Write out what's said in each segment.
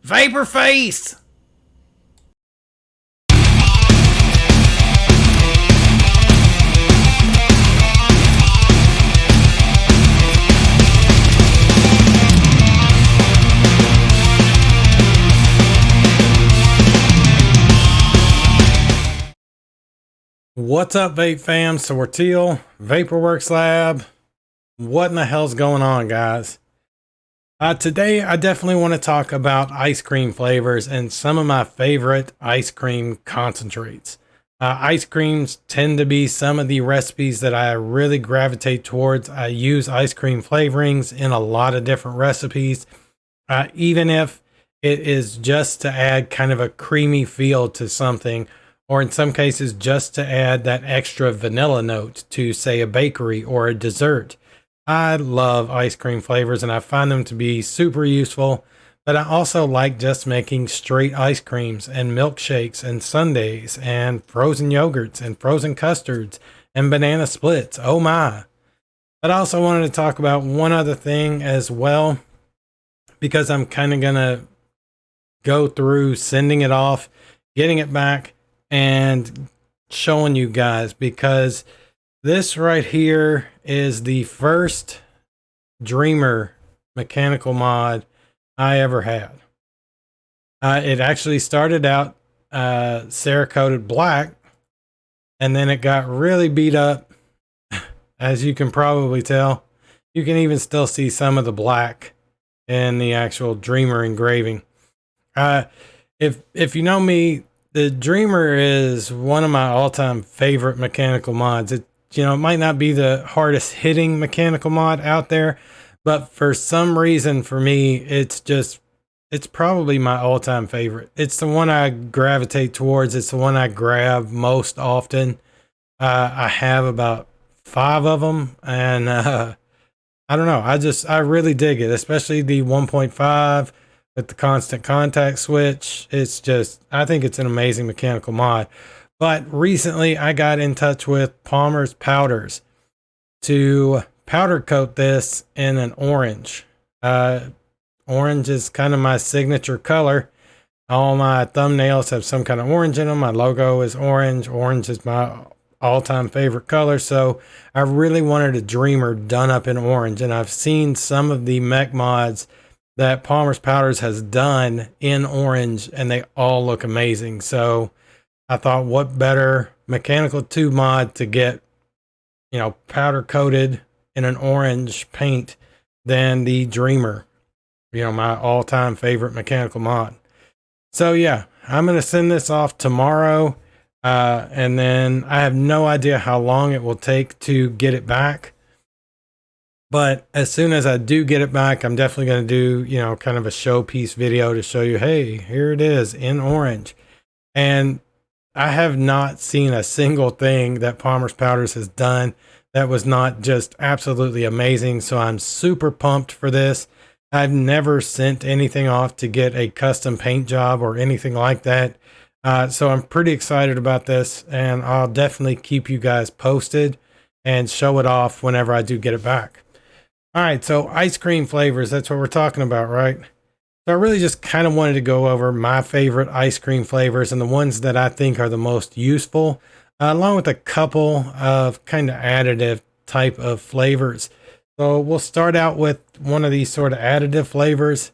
Vapor face! What's up, vape fam? Sorteal, Vaporworks Lab. What in the hell's going on, guys? Today, I definitely want to talk about ice cream flavors and some of my favorite ice cream concentrates. Ice creams tend to be some of the recipes that I really gravitate towards. I use ice cream flavorings in a lot of different recipes, even if it is just to add kind of a creamy feel to something, or in some cases, just to add that extra vanilla note to, say, a bakery or a dessert. I love ice cream flavors and I find them to be super useful, but I also like just making straight ice creams and milkshakes and sundaes and frozen yogurts and frozen custards and banana splits. Oh my. But I also wanted to talk about one other thing as well, because I'm kind of going to go through sending it off, getting it back, and showing you guys, because this right here is the first Dreamer mechanical mod I ever had. It actually started out Cerakoted black, and then it got really beat up, as you can probably tell. You can even still see some of the black in the actual Dreamer engraving. If you know me, the Dreamer is one of my all-time favorite mechanical mods. It might not be the hardest hitting mechanical mod out there, but for some reason for me, it's probably my all-time favorite. It's the one I gravitate towards. It's the one I grab most often. I have about 5 of them, and I don't know. I really dig it, especially the 1.5 with the constant contact switch. I think it's an amazing mechanical mod. But recently I got in touch with Palmer's Powders to powder coat this in an orange. Orange is kind of my signature color. All my thumbnails have some kind of orange in them. My logo is orange. Orange is my all-time favorite color. So I really wanted a Dreamer done up in orange. And I've seen some of the mech mods that Palmer's Powders has done in orange, and they all look amazing. So I thought, what better mechanical tube mod to get, powder coated in an orange paint than the Dreamer, my all-time favorite mechanical mod. So yeah, I'm going to send this off tomorrow. And then I have no idea how long it will take to get it back. But as soon as I do get it back, I'm definitely going to do, kind of a showpiece video to show you, hey, here it is in orange. And I have not seen a single thing that Palmer's Powders has done that was not just absolutely amazing. So I'm super pumped for this. I've never sent anything off to get a custom paint job or anything like that. So I'm pretty excited about this, and I'll definitely keep you guys posted and show it off whenever I do get it back. All right, so ice cream flavors, that's what we're talking about, right? So I really just kind of wanted to go over my favorite ice cream flavors and the ones that I think are the most useful, along with a couple of kind of additive type of flavors. So we'll start out with one of these sort of additive flavors,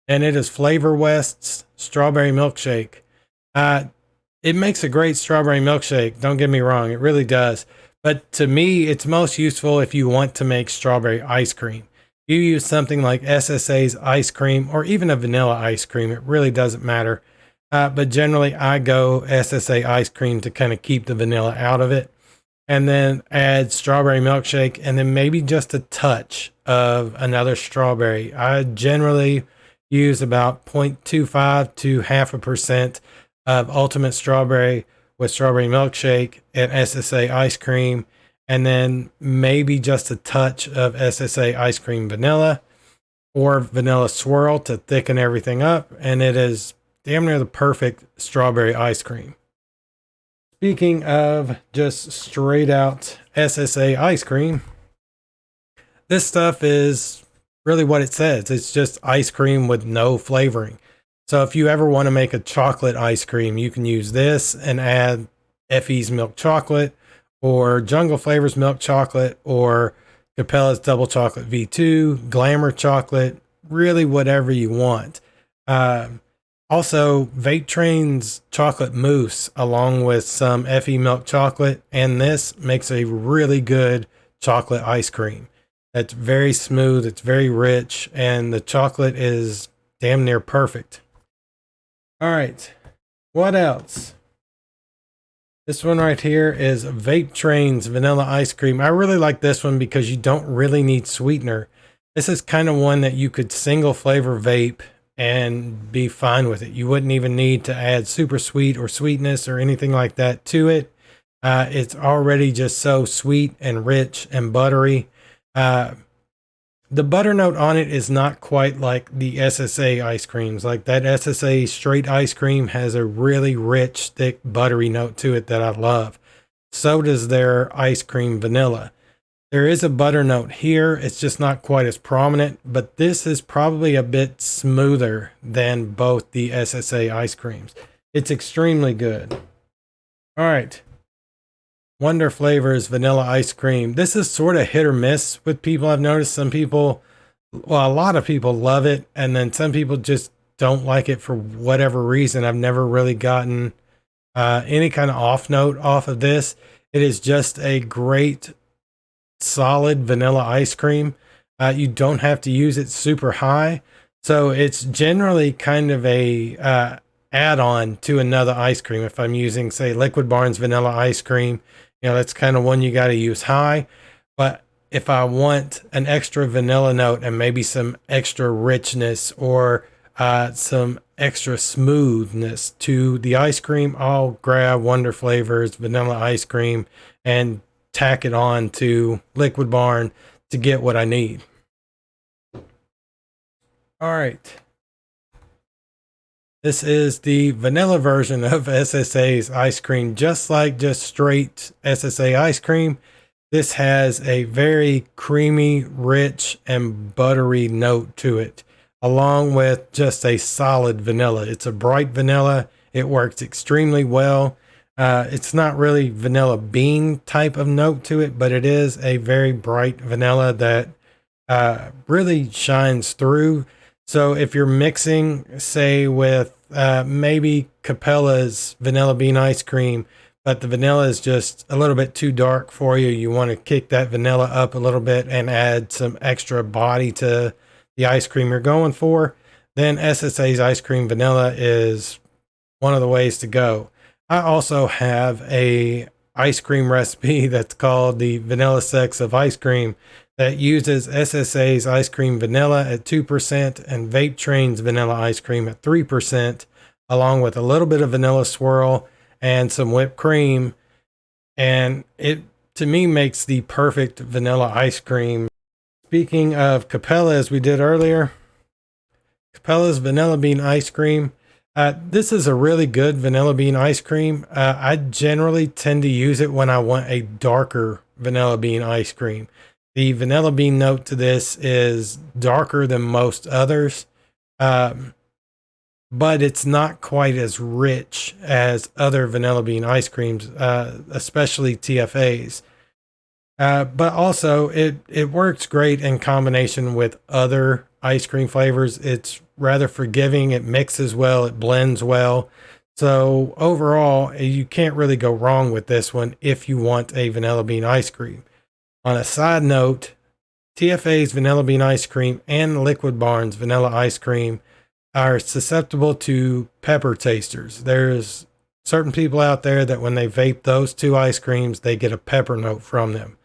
and it is Flavor West's Strawberry Milkshake. It makes a great strawberry milkshake, don't get me wrong, it really does. But to me, it's most useful if you want to make strawberry ice cream. You use something like SSA's ice cream, or even a vanilla ice cream. It really doesn't matter. But generally, I go SSA ice cream to kind of keep the vanilla out of it. And then add strawberry milkshake, and then maybe just a touch of another strawberry. I generally use about 0.25 to 0.5% of Ultimate Strawberry with strawberry milkshake and SSA ice cream, and then maybe just a touch of SSA ice cream vanilla or vanilla swirl to thicken everything up, and it is damn near the perfect strawberry ice cream. Speaking of just straight out SSA ice cream, this stuff is really what it says. It's just ice cream with no flavoring. So if you ever want to make a chocolate ice cream, you can use this and add Effie's milk chocolate or Jungle Flavors milk chocolate or Capella's double chocolate V2, Glamour chocolate, really whatever you want. Also, Vape Train's chocolate mousse, along with some Effie milk chocolate, and this makes a really good chocolate ice cream. It's very smooth, it's very rich, and the chocolate is damn near perfect. All right, what else? This one right here is Vape Train's vanilla ice cream. I really like this one because you don't really need sweetener. This is kind of one that you could single flavor vape and be fine with it. You wouldn't even need to add super sweet or sweetness or anything like that to it. It's already just so sweet and rich and buttery. The butter note on it is not quite like the SSA ice creams. Like that SSA straight ice cream has a really rich, thick, buttery note to it that I love. So does their ice cream vanilla. There is a butter note here. It's just not quite as prominent, but this is probably a bit smoother than both the SSA ice creams. It's extremely good. All right. Wonder Flavors vanilla ice cream. This is sort of hit or miss with people. I've noticed some people, well, a lot of people love it, and then some people just don't like it for whatever reason. I've never really gotten any kind of off note off of this. It is just a great solid vanilla ice cream. You don't have to use it super high, so it's generally kind of a add-on to another ice cream. If I'm using, say, Liquid Barn's vanilla ice cream, that's kind of one you got to use high. But if I want an extra vanilla note and maybe some extra richness or some extra smoothness to the ice cream, I'll grab Wonder Flavors vanilla ice cream and tack it on to Liquid Barn to get what I need. All right. This is the vanilla version of SSA's ice cream. Just like just straight SSA ice cream, this has a very creamy, rich, and buttery note to it, along with just a solid vanilla. It's a bright vanilla. It works extremely well. It's not really vanilla bean type of note to it, but it is a very bright vanilla that really shines through. So if you're mixing, say, with maybe Capella's vanilla bean ice cream, but the vanilla is just a little bit too dark for you, you want to kick that vanilla up a little bit and add some extra body to the ice cream you're going for, then SSA's ice cream vanilla is one of the ways to go. I also have a ice cream recipe that's called the Vanilla Sex of Ice Cream that uses SSA's ice cream vanilla at 2% and Vape Train's vanilla ice cream at 3%, along with a little bit of vanilla swirl and some whipped cream. And it, to me, makes the perfect vanilla ice cream. Speaking of Capella, as we did earlier, Capella's vanilla bean ice cream. This is a really good vanilla bean ice cream. I generally tend to use it when I want a darker vanilla bean ice cream. The vanilla bean note to this is darker than most others, but it's not quite as rich as other vanilla bean ice creams, especially TFAs. But also, it works great in combination with other ice cream flavors. It's rather forgiving. It mixes well. It blends well. So overall, you can't really go wrong with this one if you want a vanilla bean ice cream. On a side note, TFA's vanilla bean ice cream and Liquid Barn's vanilla ice cream are susceptible to pepper tasters. There's certain people out there that when they vape those two ice creams, they get a pepper note from them.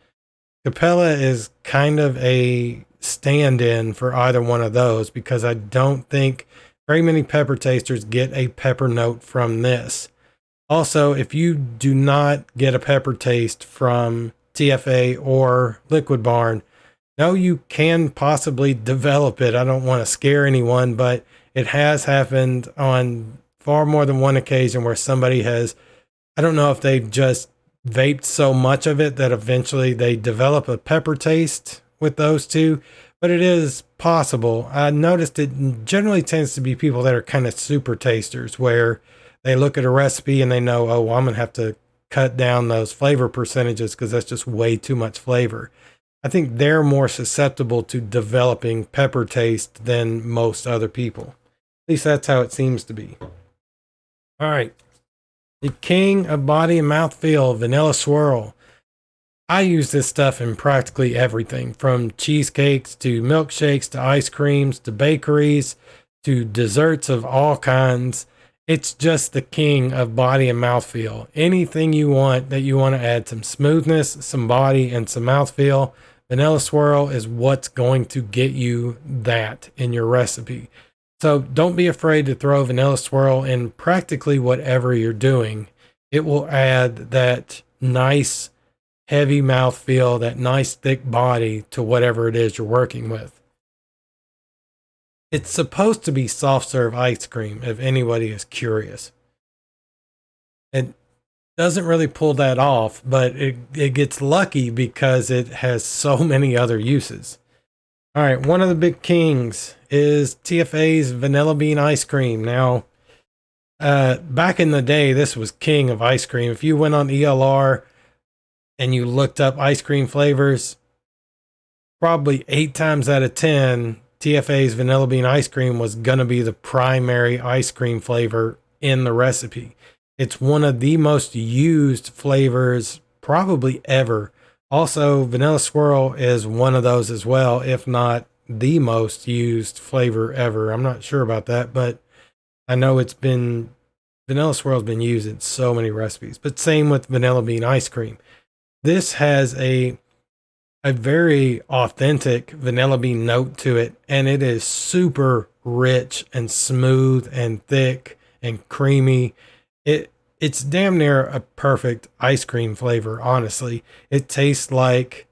Capella is kind of a stand-in for either one of those because I don't think very many pepper tasters get a pepper note from this. Also, if you do not get a pepper taste from TFA or Liquid Barn, no, you can possibly develop it. I don't want to scare anyone, but it has happened on far more than one occasion where somebody has, I don't know if they've just vaped so much of it that eventually they develop a pepper taste with those two, but it is possible. I noticed it generally tends to be people that are kind of super tasters, where they look at a recipe and they know, oh, well, I'm going to have to cut down those flavor percentages because that's just way too much flavor. I think they're more susceptible to developing pepper taste than most other people. At least that's how it seems to be. All right. The king of body and mouth feel, vanilla swirl. I use this stuff in practically everything, from cheesecakes to milkshakes to ice creams to bakeries to desserts of all kinds. It's just the king of body and mouthfeel. Anything you want that you want to add some smoothness, some body, and some mouthfeel, vanilla swirl is what's going to get you that in your recipe. So don't be afraid to throw vanilla swirl in practically whatever you're doing. It will add that nice, heavy mouthfeel, that nice, thick body to whatever it is you're working with. It's supposed to be soft serve ice cream, if anybody is curious. It doesn't really pull that off, but it gets lucky because it has so many other uses. All right, one of the big kings is TFA's vanilla bean ice cream. Now, back in the day, this was king of ice cream. If you went on ELR and you looked up ice cream flavors, probably 8 times out of 10, TFA's vanilla bean ice cream was going to be the primary ice cream flavor in the recipe. It's one of the most used flavors probably ever. Also, vanilla swirl is one of those as well, if not the most used flavor ever. I'm not sure about that, but I know vanilla swirl's been used in so many recipes, but same with vanilla bean ice cream. This has a very authentic vanilla bean note to it, and it is super rich and smooth and thick and creamy. It's damn near a perfect ice cream flavor, honestly. It tastes like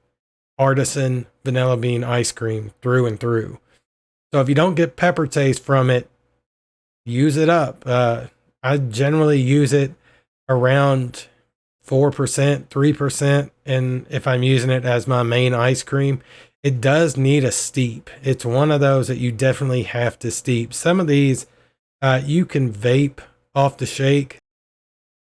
artisan vanilla bean ice cream through and through. So if you don't get pepper taste from it, use it up. I generally use it around 4%, 3%, and if I'm using it as my main ice cream, it does need a steep. It's one of those that you definitely have to steep. Some of these you can vape off the shake.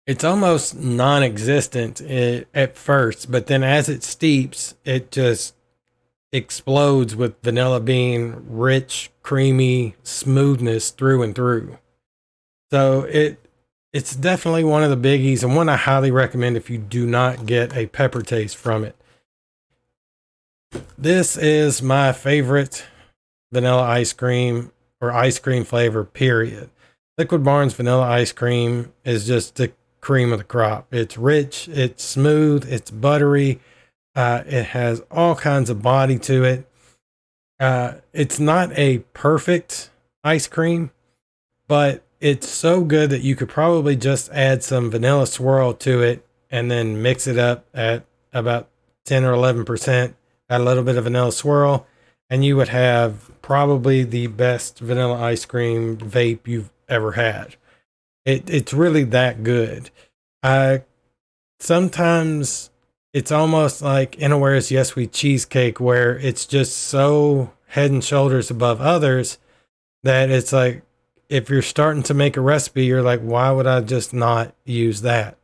It's almost non-existent at first, but then as it steeps, it just explodes with vanilla bean, rich, creamy smoothness through and through. So it's definitely one of the biggies, and one I highly recommend if you do not get a pepper taste from it. This is my favorite vanilla ice cream or ice cream flavor, period. Liquid Barn's vanilla ice cream is just the cream of the crop. It's rich, it's smooth, it's buttery. It has all kinds of body to it. It's not a perfect ice cream, but it's so good that you could probably just add some vanilla swirl to it and then mix it up at about 10 or 11%, add a little bit of vanilla swirl, and you would have probably the best vanilla ice cream vape you've ever had. It's really that good. Sometimes it's almost like Innoware's Yes Sweet Cheesecake, where it's just so head and shoulders above others that it's like, if you're starting to make a recipe, you're like, why would I just not use that?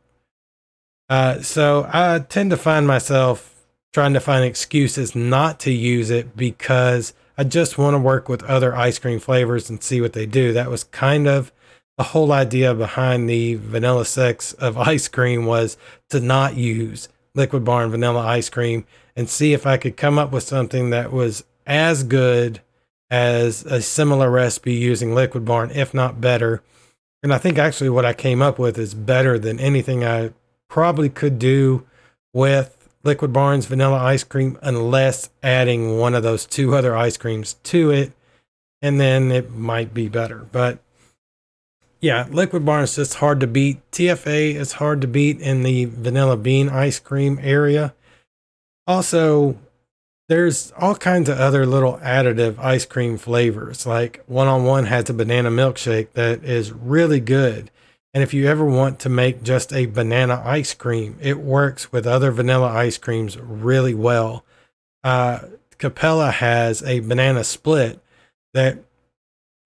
So I tend to find myself trying to find excuses not to use it because I just want to work with other ice cream flavors and see what they do. That was kind of the whole idea behind the vanilla sex of ice cream, was to not use Liquid Barn vanilla ice cream and see if I could come up with something that was as good as a similar recipe using Liquid Barn, if not better. And I think actually what I came up with is better than anything I probably could do with Liquid Barn's vanilla ice cream, unless adding one of those 2 other ice creams to it, and then it might be better. But yeah, Liquid Barn is just hard to beat. TFA is hard to beat in the vanilla bean ice cream area. Also, there's all kinds of other little additive ice cream flavors. Like One-on-One has a banana milkshake that is really good. And if you ever want to make just a banana ice cream, it works with other vanilla ice creams really well. Capella has a banana split that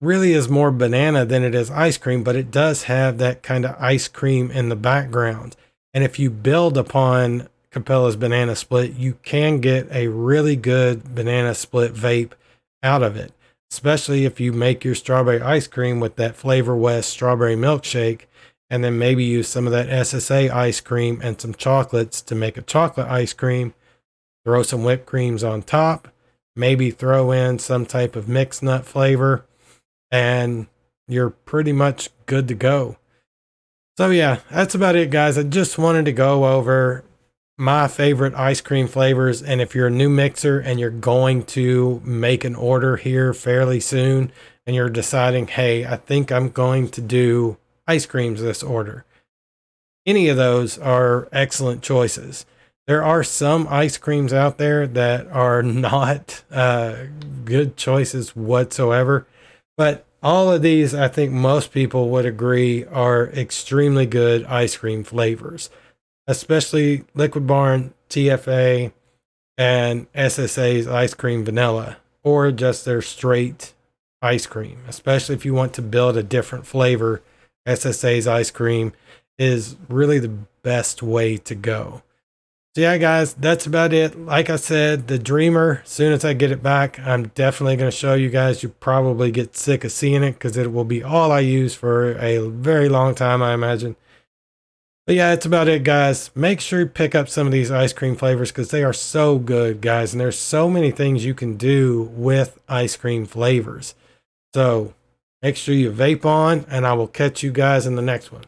really is more banana than it is ice cream, but it does have that kind of ice cream in the background. And if you build upon Capella's banana split, you can get a really good banana split vape out of it, especially if you make your strawberry ice cream with that Flavor West strawberry milkshake, and then maybe use some of that SSA ice cream and some chocolates to make a chocolate ice cream. Throw some whipped creams on top, maybe throw in some type of mixed nut flavor, and you're pretty much good to go. So yeah, that's about it, guys. I just wanted to go over my favorite ice cream flavors. And if you're a new mixer and you're going to make an order here fairly soon, and you're deciding, hey, I think I'm going to do ice creams this order, any of those are excellent choices. There are some ice creams out there that are not good choices whatsoever. But all of these, I think most people would agree, are extremely good ice cream flavors, especially Liquid Barn, TFA, and SSA's ice cream vanilla, or just their straight ice cream. Especially if you want to build a different flavor, SSA's ice cream is really the best way to go. So yeah, guys, that's about it. Like I said, the Dreamer, as soon as I get it back, I'm definitely going to show you guys. You probably get sick of seeing it because it will be all I use for a very long time, I imagine. But yeah, that's about it, guys. Make sure you pick up some of these ice cream flavors because they are so good, guys. And there's so many things you can do with ice cream flavors. So make sure you vape on, and I will catch you guys in the next one.